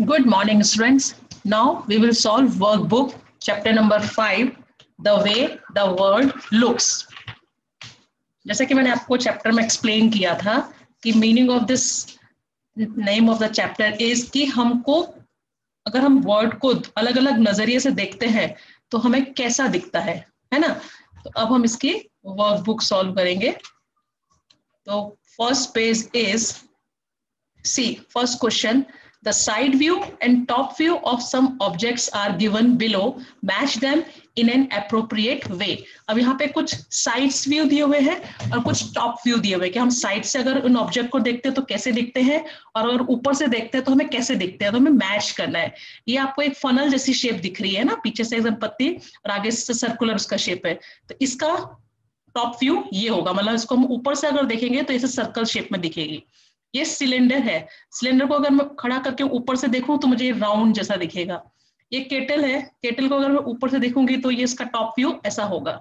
Good morning, students. Now we will solve workbook chapter number 5, the way the world looks. जैसे कि मैंने आपको chapter में explain किया था कि meaning of this name of the chapter is कि हमको अगर हम वर्ड को अलग अलग नजरिए से देखते हैं तो हमें कैसा दिखता है ना। तो अब हम इसकी वर्कबुक सॉल्व करेंगे। तो first page is see first question, the side view and top view of some objects are given below, match them in an appropriate way। अब यहाँ पे कुछ साइड्स व्यू दिए हुए हैं और कुछ टॉप व्यू दिए हुए हैं कि हम साइड से अगर उन ऑब्जेक्ट को देखते हैं तो कैसे दिखते हैं और अगर ऊपर से देखते हैं तो हमें कैसे दिखते हैं, तो हमें मैच करना है। ये आपको एक फनल जैसी शेप दिख रही है ना, पीछे से एकदम पत्ती और आगे से सर्कुलर उसका शेप है, तो इसका टॉप व्यू ये होगा। मतलब इसको हम ऊपर से अगर देखेंगे तो इसे सर्कल शेप में दिखेगी। ये सिलेंडर है, सिलेंडर को अगर मैं खड़ा करके ऊपर से देखूं तो मुझे राउंड जैसा दिखेगा। ये केटल है, केटल को अगर मैं ऊपर से देखूंगी तो ये इसका टॉप व्यू ऐसा होगा,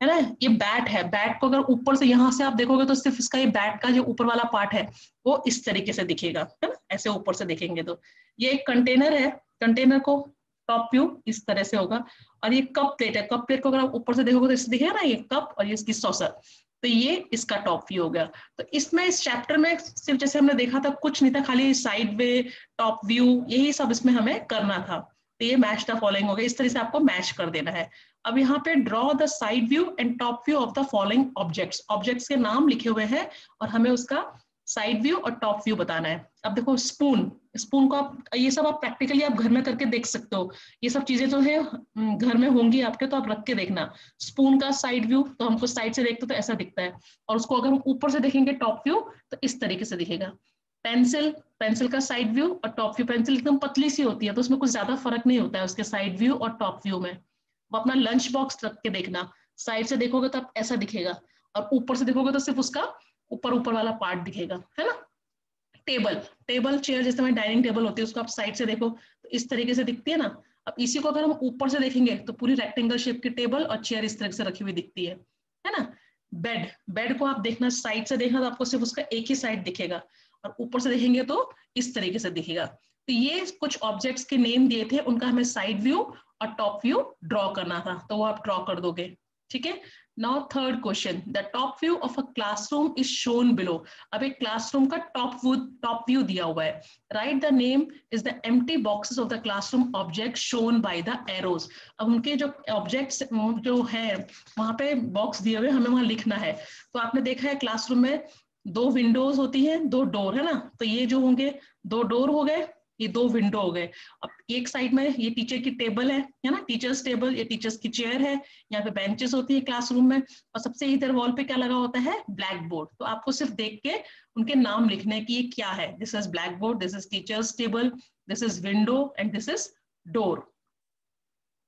है ना। ये बैट है, बैट को अगर ऊपर से यहाँ से आप देखोगे तो सिर्फ इसका ये बैट का जो ऊपर वाला पार्ट है वो इस तरीके से दिखेगा, है ना, ऐसे ऊपर से देखेंगे तो। ये एक कंटेनर है, कंटेनर को टॉप व्यू इस तरह से होगा। और ये कप प्लेट है, कप प्लेट को अगर आप ऊपर से देखोगे तो इससे दिखेगा ना ये कप और ये इसकी सॉसर, तो ये इसका टॉप व्यू हो गया। तो इसमें इस चैप्टर में सिर्फ जैसे हमने देखा था कुछ नहीं था, खाली साइड वे टॉप व्यू यही सब इसमें हमें करना था। तो ये मैच द फॉलोइंग हो गया, इस तरह से आपको मैच कर देना है। अब यहाँ पे draw the side view and top view of the following objects, objects के नाम लिखे हुए हैं और हमें उसका साइड व्यू और टॉप व्यू बताना है। अब देखो स्पून, स्पून को आप ये सब आप प्रैक्टिकली आप घर में करके देख सकते हो। ये सब चीजें जो है घर में होंगी आपके, तो आप रख के देखना। स्पून का साइड व्यू तो हमको साइड से देखते तो ऐसा दिखता है, और उसको अगर हम ऊपर से देखेंगे टॉप व्यू तो इस तरीके से दिखेगा। पेंसिल, पेंसिल का साइड व्यू और टॉप व्यू, पेंसिल एकदम पतली सी होती है तो उसमें कुछ ज्यादा फर्क नहीं होता है उसके साइड व्यू और टॉप व्यू में। वो अपना लंच बॉक्स रख के देखना, साइड से देखोगे तो आप ऐसा दिखेगा और ऊपर से देखोगे तो सिर्फ उसका ऊपर ऊपर वाला पार्ट दिखेगा, है ना। टेबल, टेबल चेयर जैसे हमारी डाइनिंग टेबल होती है उसको आप साइड से देखो तो इस तरीके से दिखती है ना। अब इसी को अगर हम ऊपर से देखेंगे तो पूरी रेक्टेंगल शेप की टेबल और चेयर इस तरह से रखी हुई दिखती है ना। बेड, बेड को आप देखना साइड से देखना तो आपको सिर्फ उसका एक ही साइड दिखेगा और ऊपर से देखेंगे तो इस तरीके से दिखेगा। तो ये कुछ ऑब्जेक्ट्स के नेम दिए थे, उनका हमें साइड व्यू और टॉप व्यू ड्रॉ करना था, तो वो आप ड्रॉ कर दोगे, ठीक है। Now third question, the top view of a classroom is shown below. अब एक क्लासरूम का टॉप व्यू दिया हुआ है। Right the name is the empty boxes of the classroom object shown by the arrows. अब उनके जो ऑब्जेक्ट्स जो है वहां पे बॉक्स दिए हुए हमें वहां लिखना है। तो आपने देखा है क्लासरूम में दो विंडोज होती हैं, दो डोर, है ना। तो ये जो होंगे दो डोर हो गए, ये दो विंडो हो गए। अब एक साइड में ये टीचर की टेबल है ना, टीचर्स टेबल, ये टीचर्स की चेयर है, यहाँ पे बेंचेस होती है क्लासरूम में, और सबसे इधर वॉल पे क्या लगा होता है, ब्लैक बोर्ड। तो आपको सिर्फ देख के उनके नाम लिखने की ये क्या है। This is black board, this is teachers table, this is window and this is door.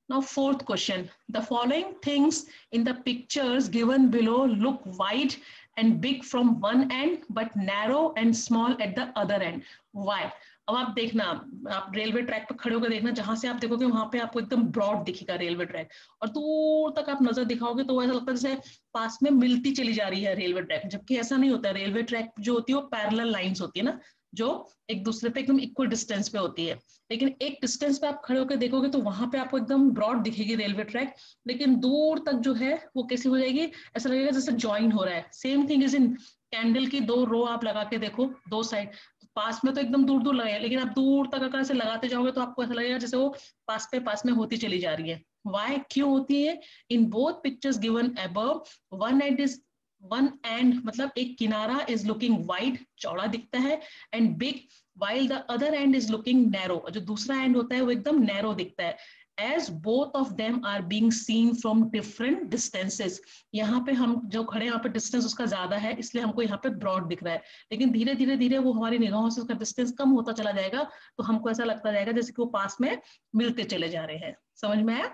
Now fourth question, the following things in the pictures given below look wide and big from one end but narrow and small at the other end. Why? अब आप देखना, आप railway track पर खड़े होकर देखना, जहां से आप देखोगे वहां पे आपको एकदम ब्रॉड दिखेगा रेलवे ट्रैक, और दूर तक आप नजर दिखाओगे तो ऐसा लगता है जैसे पास में मिलती चली जा रही है रेलवे ट्रैक, जबकि ऐसा नहीं होता है। रेलवे ट्रैक जो होती है वो पैरेलल लाइंस होती है ना, जो एक दूसरे पे एकदम इक्वल डिस्टेंस पे होती है। लेकिन एक डिस्टेंस पे आप खड़े होकर देखोगे तो वहां पे आपको एकदम ब्रॉड दिखेगी रेलवे ट्रैक, लेकिन दूर तक जो है वो कैसी हो जाएगी, ऐसा लगेगा जैसे ज्वाइन हो रहा है। Same thing is in candle की दो रो आप लगा के देखो, दो साइड पास में तो एकदम दूर दूर लगे, लेकिन आप दूर तक अगर ऐसे लगाते जाओगे तो आपको ऐसा लगेगा जैसे वो पास में होती चली जा रही है। वाई, क्यों होती है? In both pictures given above, one and is one and मतलब एक किनारा इज लुकिंग वाइड, चौड़ा दिखता है, and big, while the other end is looking narrow, जो दूसरा एंड होता है वो एकदम नैरो दिखता है। as both of them are being seen from different distances, यहाँ पे हम जो खड़े यहाँ पे डिस्टेंस उसका ज्यादा है इसलिए हमको यहाँ पे ब्रॉड दिख रहा है, लेकिन धीरे धीरे धीरे वो हमारी निगाहों से उसका डिस्टेंस कम होता चला जाएगा, तो हमको ऐसा लगता जाएगा जैसे कि वो पास में मिलते चले जा रहे हैं। समझ में आया?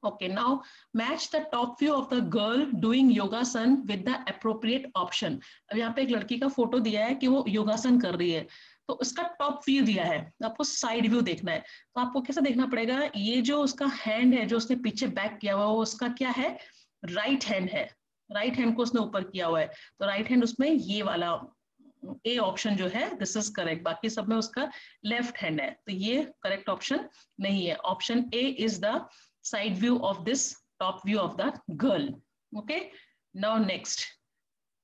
Okay, now match the top view of the girl doing yogasan with the appropriate option. अब यहाँ पे एक लड़की का फोटो दिया है कि वो योगासन कर रही है, तो उसका टॉप व्यू दिया है, आपको साइड व्यू देखना है। तो आपको कैसा देखना पड़ेगा, ये जो उसका हैंड है जो उसने पीछे बैक किया हुआ है वो उसका क्या है, राइट हैंड है। राइट हैंड को उसने ऊपर किया हुआ है, तो राइट हैंड उसमें ये वाला ए ऑप्शन जो है दिस इज करेक्ट, बाकी सब में उसका लेफ्ट हैंड है, तो ये करेक्ट ऑप्शन नहीं है। Option A is the side view of this top view of the girl. Okay, now next,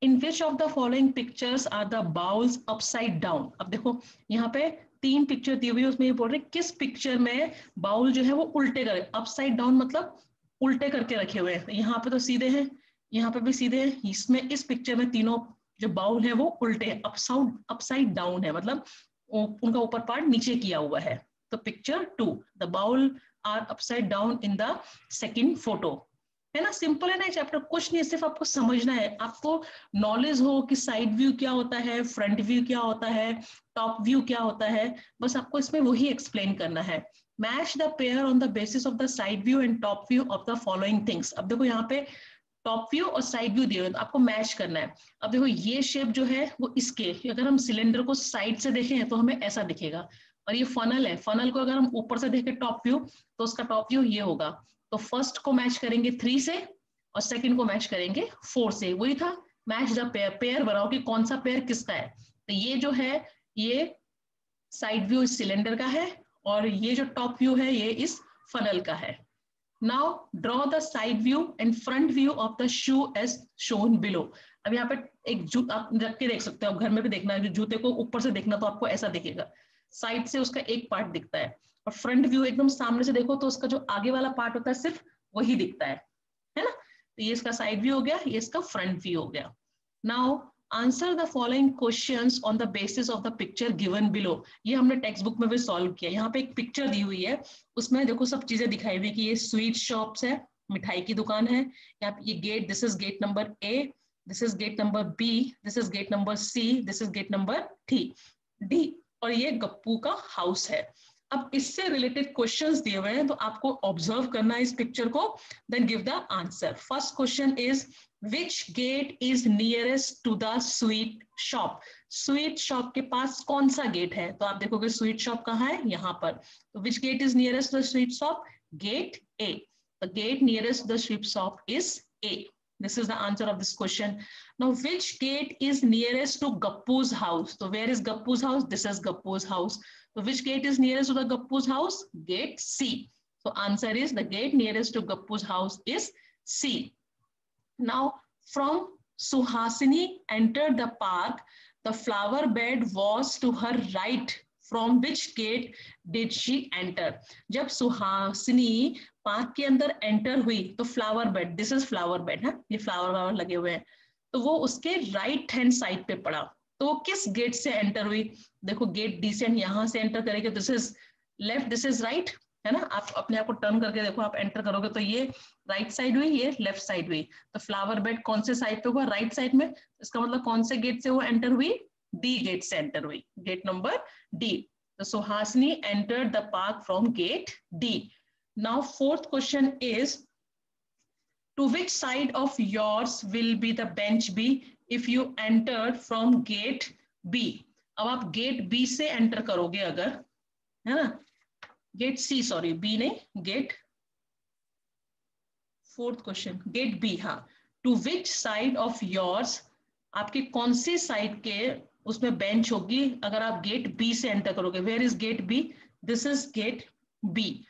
in which of the following pictures are the bowls upside down. अब देखो यहाँ पे 3 picture दी हुई है, उसमें ये बोल रहे किस पिक्चर में बाउल जो है वो उल्टे करे, अपसाइड डाउन मतलब उल्टे करके रखे हुए हैं। यहाँ पे तो सीधे हैं, यहाँ पे भी सीधे हैं, इसमें इस पिक्चर में तीनों जो बाउल है वो उल्टे हैं, अपसाइड डाउन है, मतलब उनका ऊपर पार्ट नीचे किया हुआ है। तो picture 2, the bowl are upside down in the second photo. है ना, सिंपल है ना चैप्टर, कुछ नहीं, सिर्फ आपको समझना है, आपको नॉलेज हो कि साइड व्यू क्या होता है, फ्रंट व्यू क्या होता है, टॉप व्यू क्या होता है, बस आपको इसमें वही एक्सप्लेन करना है। Match the pair on the basis of the side view and top view of the following things. अब देखो यहाँ पे टॉप व्यू और साइड व्यू दिए हुए, तो आपको मैच करना है। अब देखो ये शेप जो है वो इसके, अगर हम सिलेंडर को साइड से देखें तो हमें ऐसा दिखेगा, और ये फनल है, फनल को अगर हम ऊपर से देखें टॉप व्यू, तो उसका टॉप व्यू ये होगा। तो फर्स्ट को मैच करेंगे 3 से और सेकंड को मैच करेंगे 4 से, वही था मैच द पेयर, पेयर बनाओ कि कौन सा पेयर किसका है। तो ये जो है ये साइड व्यू इस सिलेंडर का है, और ये जो टॉप व्यू है ये इस फनल का है। Now draw the side view and front view of the shoe as shown below। अब यहाँ पे एक जूता आप रख के देख सकते हो, घर में भी देखना है, जूते को ऊपर से देखना तो आपको ऐसा दिखेगा, साइड से उसका एक पार्ट दिखता है, और फ्रंट व्यू एकदम सामने से देखो तो उसका जो आगे वाला पार्ट होता है सिर्फ वही दिखता है ना। तो ये इसका साइड व्यू हो गया, ये इसका फ्रंट व्यू हो गया। Now answer the following questions on the basis of the picture given below. ये हमने टेक्स्ट बुक में भी सॉल्व किया। यहाँ पे एक पिक्चर दी हुई है, उसमें देखो सब चीजें दिखाई हुई कि ये स्वीट शॉप्स है, मिठाई की दुकान है। यहाँ पे ये gate, this is gate number A, this is gate number B, this is gate number C, this is gate number D, और ये गप्पू का हाउस है। अब इससे रिलेटेड क्वेश्चंस दिए हुए हैं, तो आपको ऑब्जर्व करना है इस पिक्चर को, then give the answer. First question is Which gate is nearest to the sweet shop? Sweet shop के पास कौन सा गेट है? तो आप देखोगे स्वीट शॉप कहाँ है, यहाँ पर। तो which gate is nearest to the sweet shop? Gate A. The gate nearest to the sweet shop is A. This is the answer of this question. Now, which gate is nearest to Gappu's house? So where is Gappu's house? This is Gappu's house. So which gate is nearest to the Gappu's house? Gate C. So answer is the gate nearest to Gappu's house is C. Now, from Suhasini entered the park, the flower bed was to her right. From which gate did she enter? जब Suhasini park के अंदर enter हुई तो flower bed, this is flower bed है, ये flower लगे हुए हैं, तो वो उसके राइट हैंड साइड पे पड़ा। तो वो किस गेट से एंटर हुई? देखो गेट डी से यहां से एंटर करेंगे, this is left, this is right, है ना। आप अपने आप को टर्न करके देखो, आप एंटर करोगे तो ये राइट साइड हुई, ये लेफ्ट साइड हुई। तो फ्लावर बेड कौन से साइड पे हुआ? राइट साइड में। इसका मतलब कौन से गेट से वो एंटर हुई? डी गेट से एंटर हुई, गेट नंबर डी। तो Suhasini entered the park from gate D. Now fourth question is, to which side of yours will be the bench B if you enter from gate B. अब आप gate B से enter करोगे अगर, है ना, gate C, sorry B नहीं, gate, fourth question gate B, हाँ। To which side of yours, आपके कौन सी साइड के उसमें बेंच होगी अगर आप गेट बी से एंटर करोगे? Where is gate B? This is gate B.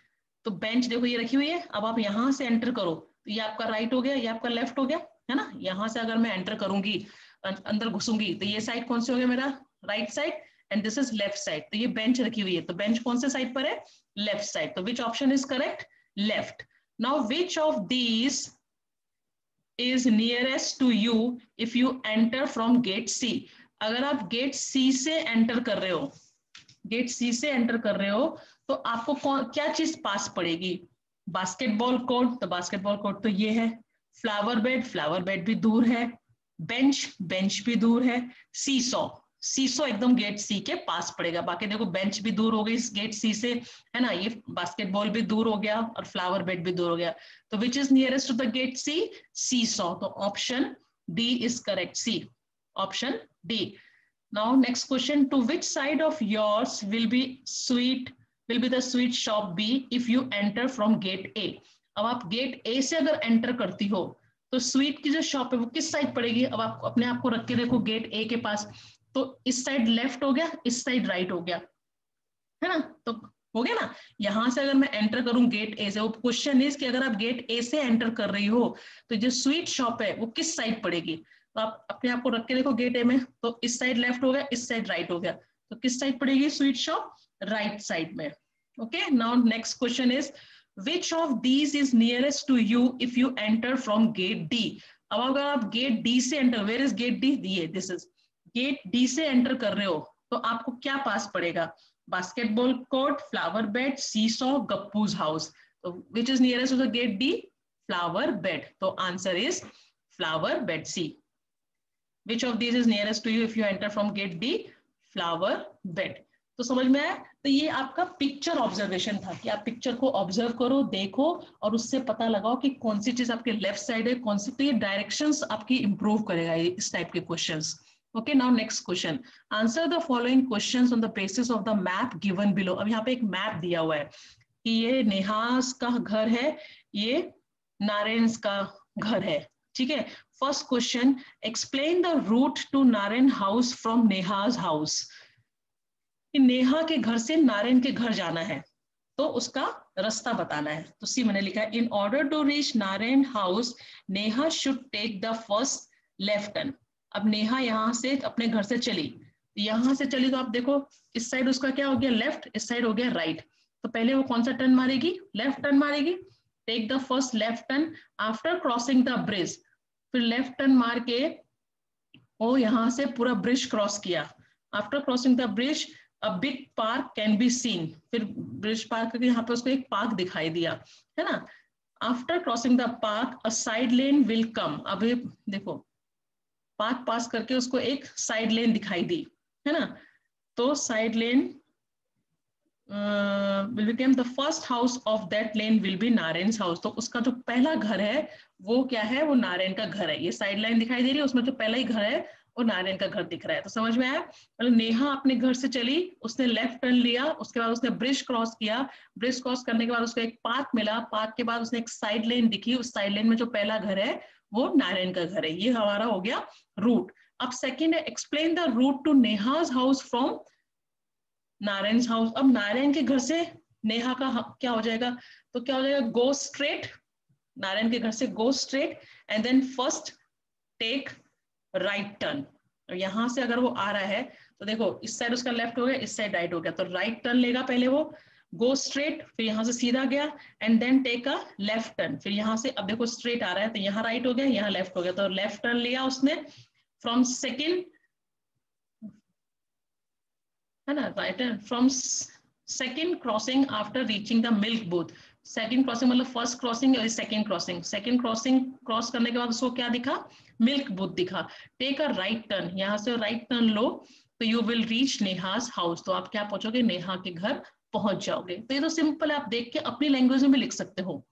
तो बेंच देखो ये रखी हुई है, अब आप यहां से एंटर करो तो ये आपका राइट हो गया, ये आपका लेफ्ट हो गया, है ना। यहां से अगर मैं एंटर करूंगी, अंदर घुसूंगी, तो ये साइड कौन सी हो गया? मेरा right side, and this is left side. तो ये बेंच रखी हुई है, तो बेंच कौन से साइड पर है? Left side. तो which option is correct? Left. Now, which of these is nearest to you if you enter from gate C? अगर आप गेट सी से एंटर कर रहे हो, गेट सी से एंटर कर रहे हो, तो आपको क्या चीज पास पड़ेगी? बास्केटबॉल कोर्ट, तो बास्केटबॉल कोर्ट तो ये है। फ्लावर बेड भी दूर है। बेंच भी दूर है। सीसो एकदम गेट सी के पास पड़ेगा। बाकी देखो बेंच भी दूर हो गई इस गेट सी से, है ना, ये बास्केटबॉल भी दूर हो गया और फ्लावर बेड भी दूर हो गया। तो which is nearest to the gate C? Seesaw. तो option D is correct, C, option D. Now next question, to which side of yours will be the sweet shop B if you enter from gate A. अब आप gate ए से अगर enter करती हो तो sweet की जो शॉप है वो किस साइड पड़ेगी? अब आप अपने आप को रख के देखो गेट ए के पास, तो इस साइड लेफ्ट हो गया, इस साइड राइट हो गया, है ना। तो हो गया ना। यहां से अगर मैं एंटर करूं गेट ए से, वो क्वेश्चन इज कि अगर आप गेट ए से एंटर कर रही हो तो जो स्वीट शॉप है वो किस साइड पड़ेगी। तो आप अपने आप को रख के देखो, गेट ए में तो इस साइड लेफ्ट हो गया, इस साइड राइट हो गया, तो किस साइड पड़ेगी स्वीट शॉप, राइट साइड में। Okay, now next question is which of these is nearest to you if you enter from gate D. अब अगर आप गेट डी से enter, where is gate D, this is gate D से enter कर रहे हो तो आपको क्या पास पड़ेगा, basketball court, flower bed, seesaw, Gappu's house. तो which is nearest to the gate D, flower bed. तो answer is flower bed, C. Which of this is nearest to you if you enter from gate D, flower bed. तो समझ में आया। तो ये आपका picture observation था कि आप पिक्चर को ऑब्जर्व करो, देखो और उससे पता लगाओ कि कौन सी चीज आपके लेफ्ट साइड है, कौन सी। तो ये डायरेक्शंस आपकी इंप्रूव करेगा इस टाइप के questions. Okay, now next question, answer the following questions on the basis of the map given below. अब यहाँ पे एक मैप दिया हुआ है कि ये नेहास का घर है, ये नारेंस का घर है, ठीक है। First question, explain the route to Narayan house from Neha's house. Neha के घर से नारायण के घर जाना है तो उसका रास्ता बताना है। तो सी मैंने लिखा है, in order to reach Narayan house Neha should take the first left turn. अब नेहा यहां से अपने घर से चली, यहां से चली तो आप देखो इस साइड उसका क्या हो गया लेफ्ट, इस साइड हो गया राइट। तो पहले वो कौन सा टर्न मारेगी, लेफ्ट टर्न मारेगी। Take the first left turn after crossing the bridge. फिर लेफ्ट टर्न मार के वो यहां से पूरा ब्रिज क्रॉस किया। After crossing the bridge a big park can be seen. फिर ब्रिज पार्क करके यहाँ पे उसको एक पार्क दिखाई दिया, है ना। After crossing the park a side lane will come. अब देखो पार्क पास करके उसको एक साइड लेन दिखाई दी, है ना। तो side lane will become the first house of that lane will be Narayan house. तो उसका जो पहला घर है वो क्या है, वो नारायण का घर है। ये साइड लाइन दिखाई दे रही है, उसमें जो पहला ही घर है वो नारायण का घर दिख रहा है। तो समझ में आया। मतलब नेहा अपने घर से चली, उसने लेफ्ट टर्न लिया, उसके बाद उसने ब्रिज क्रॉस किया, ब्रिज क्रॉस करने के बाद उसको एक पार्क मिला, पार्क के बाद उसने एक साइड लेन दिखी, उस साइड लेन में जो पहला घर है वो नारायण का घर है। ये हमारा हो गया रूट। अब सेकेंड है, explain the route to Neha's house from Narayan house. अब नारायण के घर से नेहा का क्या हो जाएगा, तो क्या हो जाएगा, गो स्ट्रेट, नारायण के घर से go straight and then first take right turn. यहां से अगर वो आ रहा है तो देखो इस साइड उसका लेफ्ट हो गया, इस साइड राइट हो गया, तो राइट टर्न लेगा पहले वो, गो स्ट्रेट, फिर यहां से सीधा गया and then take a left turn. फिर यहां से अब देखो स्ट्रेट आ रहा है तो यहाँ राइट हो गया, यहाँ लेफ्ट हो गया, तो लेफ्ट टर्न लिया उसने फ्रॉम सेकेंड, है ना, right hand from second crossing after reaching the milk booth. Second crossing मतलब फर्स्ट क्रॉसिंग और second crossing, second crossing cross करने के बाद उसको क्या दिखा, मिल्क बूथ दिखा। टेक अ राइट टर्न, यहाँ से राइट टर्न लो तो you will reach Neha's house. तो आप क्या पहुंचोगे, नेहा के घर पहुंच जाओगे। तो ये तो सिंपल है, आप देख के अपनी लैंग्वेज में भी लिख सकते हो,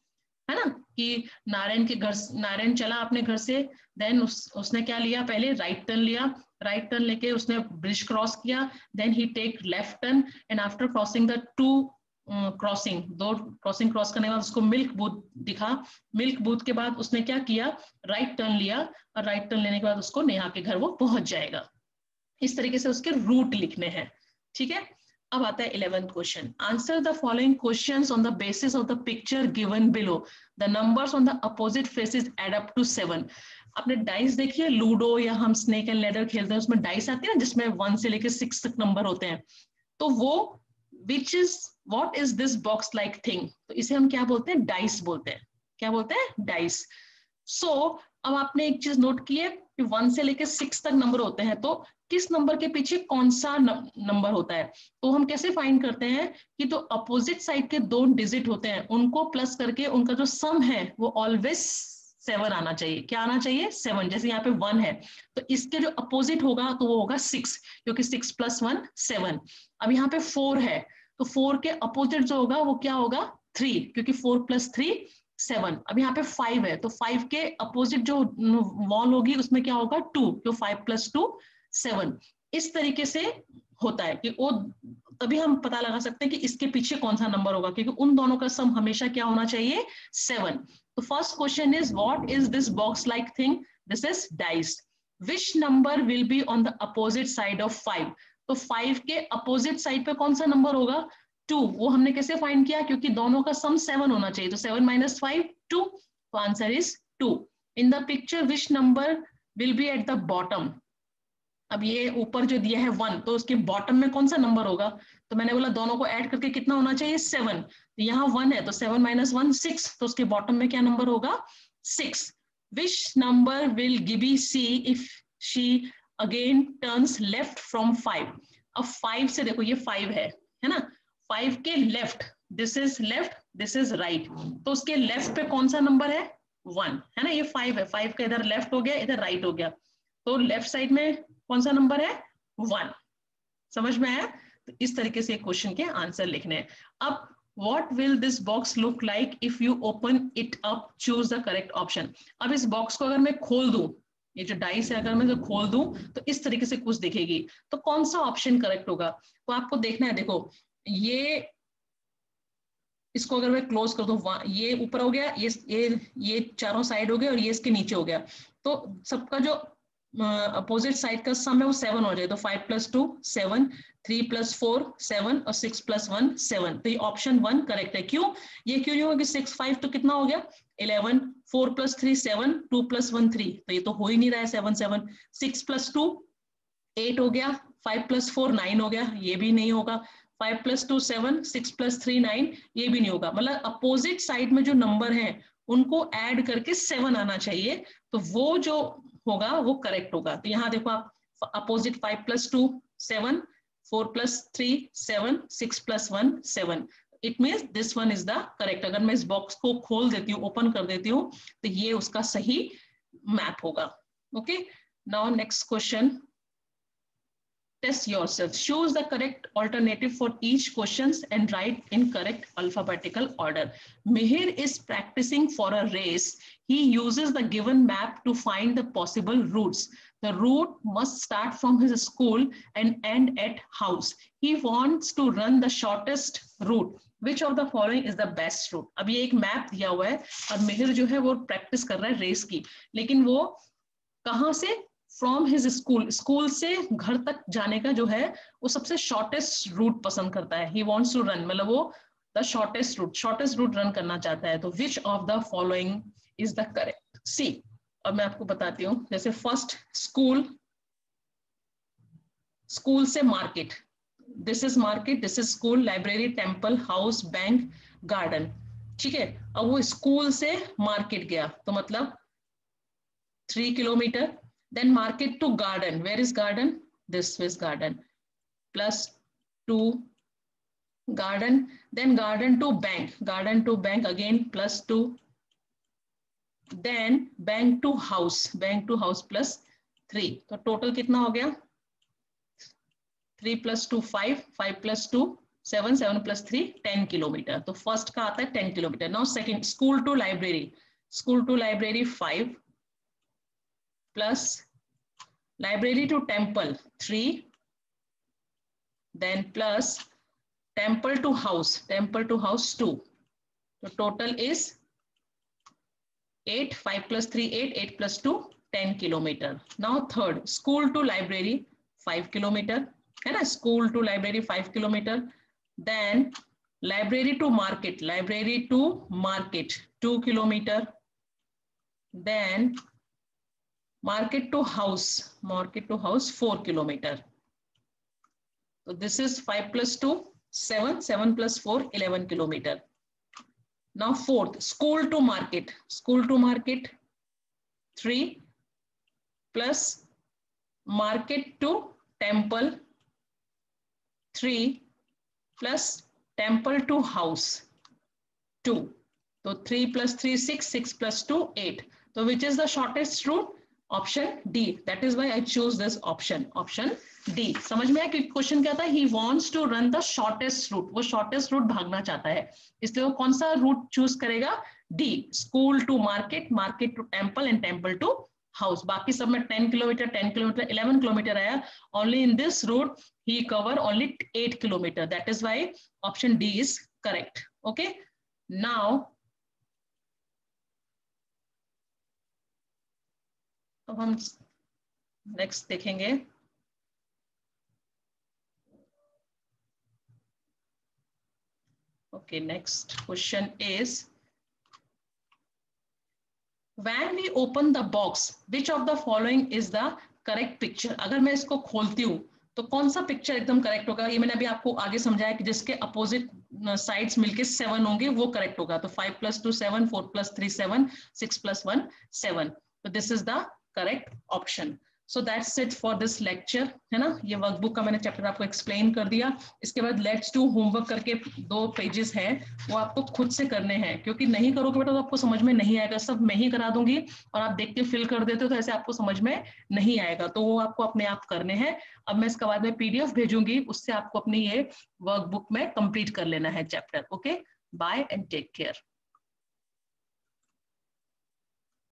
है ना। कि नारायण के घर, नारायण चला अपने घर से, देन उसने क्या लिया, पहले राइट टर्न लिया, राइट टर्न लेके उसने ब्रिज क्रॉस किया, then he take left turn and after crossing the two crossing, दो क्रॉसिंग क्रॉस करने के बाद उसको मिल्क बूथ दिखा, मिल्क बूथ के बाद उसने क्या किया, राइट टर्न लिया, और राइट टर्न लेने के बाद उसको नेहा के घर वो पहुंच जाएगा। इस तरीके से उसके रूट लिखने हैं, ठीक है। अब आता है 11th question, answer the following questions on the basis of the picture given below, the numbers on the opposite faces add up to 7। आपने डाइस देखी है, लूडो या हम स्नेक एंड लेडर खेलते हैं, उसमें डाइस आती है ना जिसमें 1 से लेकर 6 तक नंबर होते हैं। तो वो which is what is this box like thing, तो इसे हम क्या बोलते हैं, डाइस बोलते हैं। क्या बोलते हैं, डाइस। सो अब आपने एक चीज नोट की है कि 1 से लेकर 6 तक नंबर होते हैं, तो किस नंबर के पीछे कौन सा नंबर होता है। तो हम कैसे फाइंड करते हैं कि तो अपोजिट साइड के 2 डिजिट होते हैं उनको प्लस करके उनका जो सम है वो ऑलवेज 7 आना चाहिए। क्या आना चाहिए, 7। जैसे यहाँ पे 1 है तो इसके जो अपोजिट होगा तो वो होगा 6, क्योंकि 6 + 1 7। अब यहाँ पे 4 है तो 4 के अपोजिट जो होगा वो क्या होगा, 3, क्योंकि 4 + 3 7। अब यहाँ पे 5 है तो 5 के अपोजिट जो वॉल होगी उसमें क्या होगा, 2, तो 5 + 2 7। इस तरीके से होता है कि वो, तभी हम पता लगा सकते हैं कि इसके पीछे कौन सा नंबर होगा, क्योंकि उन दोनों का सम हमेशा क्या होना चाहिए, 7। तो first question is what is this box like thing, this is dice. Which number will be on the opposite side of 5। तो 5 के अपोजिट साइड पे कौन सा नंबर होगा? 2। वो हमने कैसे फाइंड किया? क्योंकि दोनों का सम 7 होना चाहिए, तो 7 माइनस 5 2, तो answer is 2। In the picture which number will be at the bottom. अब ये ऊपर जो दिया है 1, तो उसके बॉटम में कौन सा नंबर होगा? तो मैंने बोला दोनों को ऐड करके कितना होना चाहिए? 7। तो यहाँ 1 है, तो 7 माइनस 1 6, तो उसके बॉटम में क्या नंबर होगा? 6। Which number will गिबी see if she again turns left from 5। अब 5 से देखो, ये 5 है ना? 5 के left, this is left, this is right, तो उसके लेफ्ट पे कौन सा नंबर है? 1 है ना? ये 5 है, 5 का इधर लेफ्ट हो गया, इधर राइट हो गया, तो लेफ्ट साइड में कौन सा नंबर है? 1। समझ में आया? तो इस तरीके से क्वेश्चन के आंसर लिखने हैं। अब what will this box look like if you open it up, choose the correct option। अब इस बॉक्स को अगर मैं खोल दूं, ये जो डाइस है अगर मैं तो खोल दूं, तो इस तरीके से कुछ दिखेगी, तो कौन सा ऑप्शन करेक्ट होगा? तो आपको देखना है, देखो ये, इसको अगर मैं क्लोज कर दूं, ये ऊपर हो गया, ये चारों साइड हो गए और ये इसके नीचे हो गया, तो सबका जो अपोजिट साइड का सम है वो 7 हो जाए, तो 5 + 2 7, 3 + 4 7 और 6 + 1 7, तो ये ऑप्शन 1 करेक्ट है। क्यों? ये क्यों नहीं होगा कि 6 5 तो कितना हो गया? 11, 4 + 3 7, 2 + 1 3, तो ये तो हो ही नहीं रहा है 7 7, 6 + 2 8 हो गया, 5 + 4 9 हो गया, ये भी नहीं होगा, 5 + 2 7, 6 + 3 9, ये भी नहीं होगा। मतलब अपोजिट साइड में जो नंबर हैं उनको ऐड करके 7 आना चाहिए, तो वो जो होगा वो करेक्ट होगा। तो यहाँ देखो आप, opposite 5 + 2 7, 4 + 3 7, 6 + 1 7, it means this one is the correct. अगर मैं इस बॉक्स को खोल देती हूँ, ओपन कर देती हूँ, तो ये उसका सही मैप होगा। Okay, now next question. Test yourself. Choose the correct alternative for each questions and write in correct alphabetical order. Mihir is practicing for a race. He uses the given map to find the possible routes. The route must start from his school and end at house. He wants to run the shortest route. Which of the following is the best route? अब ये एक map दिया हुआ है और मिहिर जो है वो प्रैक्टिस कर रहा है रेस की, लेकिन वो कहाँ से? फ्रॉम हिज स्कूल, स्कूल से घर तक जाने का जो है वो सबसे शॉर्टेस्ट रूट पसंद करता है। ही वॉन्ट्स टू रन, मतलब वो द शॉर्टेस्ट रूट रन करना चाहता है। तो which of the following is the correct? C. अब मैं आपको बताती हूँ, जैसे फर्स्ट स्कूल, स्कूल से market, this is market, this is school, library, temple, house, bank, garden. ठीक है, अब वो स्कूल से मार्केट गया, तो मतलब 3 kilometer. Then market to garden. Where is garden? This is garden. Plus 2 garden. Then garden to bank. Garden to bank again plus 2. Then bank to house. Bank to house plus 3. तो total कितना हो गया? 3 + 2 5, 5 + 2 7, 7 + 3 10 kilometer. तो first का आता है 10 kilometer. Now second, school to library. School to library 5 plus library to temple 3, then plus temple to house 2. So total is 8, 5 + 3 8, 8 + 2 10 kilometer. Now third, school to library 5 kilometer, है ना? School to library 5 kilometer. Then library to market 2 kilometer. Then market to house 4 kilometer. So this is 5 + 2 7, 7 + 4 11 kilometer. Now fourth, school to market 3 plus market to temple 3 plus temple to house 2. So 3 + 3 6, 6 + 2 8. So which is the shortest route? Option D. That is why I choose this option. Option D. समझ में आया कि question क्या था? He wants to run the shortest route. वो shortest route भागना चाहता है, इसलिए वो कौन सा रूट चूज करेगा? D. School to market, market to temple and temple to house. बाकी सब में 10 kilometer 10 kilometer 11 kilometer आया. Only in this route he cover only 8 kilometer. That is why option D is correct. Okay. Now अब हम next देखेंगे, okay next question is when we open the box which of the following is the correct picture। अगर मैं इसको खोलती हूँ तो कौन सा पिक्चर एकदम करेक्ट होगा? ये मैंने अभी आपको आगे समझाया कि जिसके अपोजिट साइड्स मिलके 7 होंगे वो करेक्ट होगा। तो 5 + 2 7, 4 + 3 7, 6 + 1 7। तो this is the correct option. So that's it for this lecture, है ना। ये वर्कबुक का मैंने चैप्टर आपको एक्सप्लेन कर दिया। इसके बाद लेट्स डू होमवर्क करके 2 पेजेस है, वो आपको खुद से करने हैं, क्योंकि नहीं करोगे बेटा तो आपको समझ में नहीं आएगा। सब मैं ही करा दूंगी और आप देख के फिल कर देते हो तो ऐसे आपको समझ में नहीं आएगा, तो वो आपको अपने आप करने हैं। अब मैं इसके बाद में पीडीएफ भेजूंगी, उससे आपको अपनी ये वर्कबुक में कंप्लीट कर लेना है chapter. Okay, bye and take care.